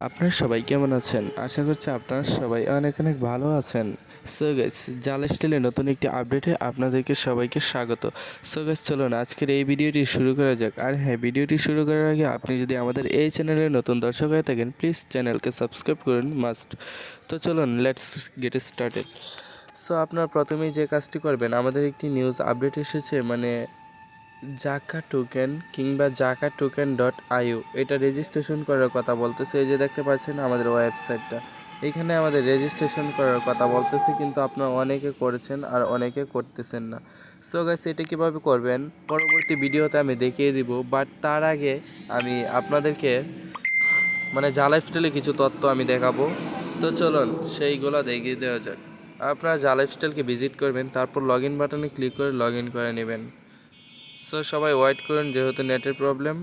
আপনারা সবাই কেমন আছেন? আশা করছি আপনারা সবাই অনেক অনেক ভালো আছেন। সো গাইস, জালস্টাইলের নতুন একটি আপডেটে আপনাদেরকে সবাইকে স্বাগত। সো গাইস, চলুন আজকের এই ভিডিওটি শুরু করা যাক। আর হ্যাঁ, ভিডিওটি শুরু করার আগে আপনি যদি আমাদের এই চ্যানেলের নতুন দর্শক হয়ে থাকেন, প্লিজ চ্যানেলকে সাবস্ক্রাইব করুন মাস্ট। তো চলুন লেটস গেট স্টার্টেড। সো আপনারা প্রথমেই যে কাজটি করবেন, আমাদের একটি নিউজ আপডেট এসেছে, মানে জাকা টোকেন কিংবা জাকা টোকেন .io এটা রেজিস্ট্রেশন করার কথা বলতেছে। এই যে দেখতে পাচ্ছেন আমাদের ওয়েবসাইটটা, এখানে আমাদের রেজিস্ট্রেশন করার কথা বলতেছে, কিন্তু আপনারা অনেকে করেছেন আর অনেকে করতেছেন না। সো গাইস, এটা কীভাবে করবেন পরবর্তী ভিডিওতে আমি দেখিয়ে দিব, বাট তার আগে আমি আপনাদেরকে মানে জালাইফস্টাইলে কিছু তথ্য আমি দেখাবো। তো চলুন সেইগুলো দেখিয়ে দেওয়া যাক। আপনারা জালাইফস্টাইলকে ভিজিট করবেন, তারপর লগ ইন বাটনে ক্লিক করে লগ ইন করে নেবেন। সো সবাই ওয়েট করুন যেহেতু নেটের problem.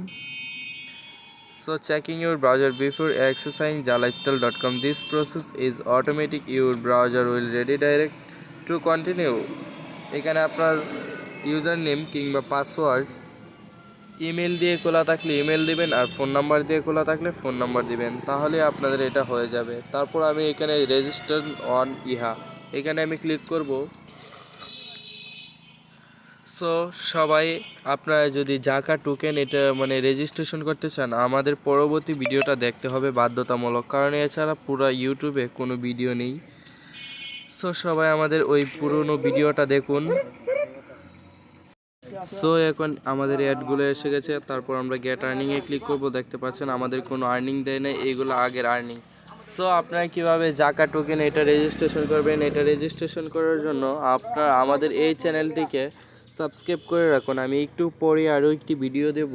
So checking your browser before accessing jaallifestyle.com. This process is automatic. Your browser will redirect to continue. এখানে আপনার ইউজার নেম কিংবা পাসওয়ার্ড ইমেল দিয়ে খোলা থাকলে ইমেল দিবেন, আর ফোন নাম্বার দিয়ে খোলা থাকলে ফোন নাম্বার দিবেন, তাহলে আপনাদের এটা হয়ে যাবে। তারপর আমি এখানে রেজিস্টার অন ইহা এখানে আমি ক্লিক করব। সো সবাই আপনারা যদি জাকা টোকেন এটা মানে রেজিস্ট্রেশন করতে চান, আমাদের পরবর্তী ভিডিওটা দেখতে হবে বাধ্যতামূলক, কারণ এছাড়া পুরো ইউটিউবে কোনো ভিডিও নেই। সো সবাই আমাদের ওই পুরনো ভিডিওটা দেখুন। সো এখন আমাদের অ্যাডগুলো এসে গেছে, তারপর আমরা গেট আর্নিংয়ে ক্লিক করব। দেখতে পাচ্ছেন আমাদের কোনো আর্নিং দেয় না, এইগুলো আগের আর্নিং। সো আপনারা কীভাবে জাকা টোকেন এটা রেজিস্ট্রেশন করবেন, এটা রেজিস্ট্রেশন করার জন্য আপনারা আমাদের এই চ্যানেলটিকে সাবস্ক্রাইব করে রাখুন। আমি একটু পরে আরও একটি ভিডিও দেব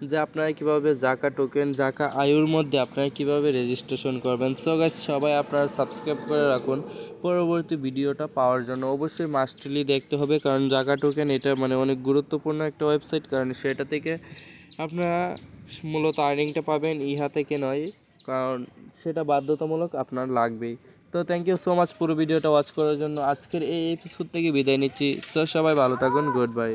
যে আপনারা কীভাবে জাকা টোকেন জাকা আয়ুর মধ্যে আপনারা কীভাবে রেজিস্ট্রেশন করবেন। সো গাইস, সবাই আপনারা সাবস্ক্রাইব করে রাখুন পরবর্তী ভিডিওটা পাওয়ার জন্য। অবশ্যই মাস্টলি দেখতে হবে, কারণ জাকা টোকেন এটা মানে অনেক গুরুত্বপূর্ণ একটা ওয়েবসাইট, কারণ সেটা থেকে আপনারা মূলত আর্নিংটা পাবেন, ইহা থেকে নয়, কারণ সেটা বাধ্যতামূলক আপনার লাগবেই। তো থ্যাংক ইউ সো মাচ পুরো ভিডিওটা ওয়াচ করার জন্য। আজকের এই এপিসোড থেকে বিদায় নিচ্ছি। সো সবাই ভালো থাকুন, গুড বাই।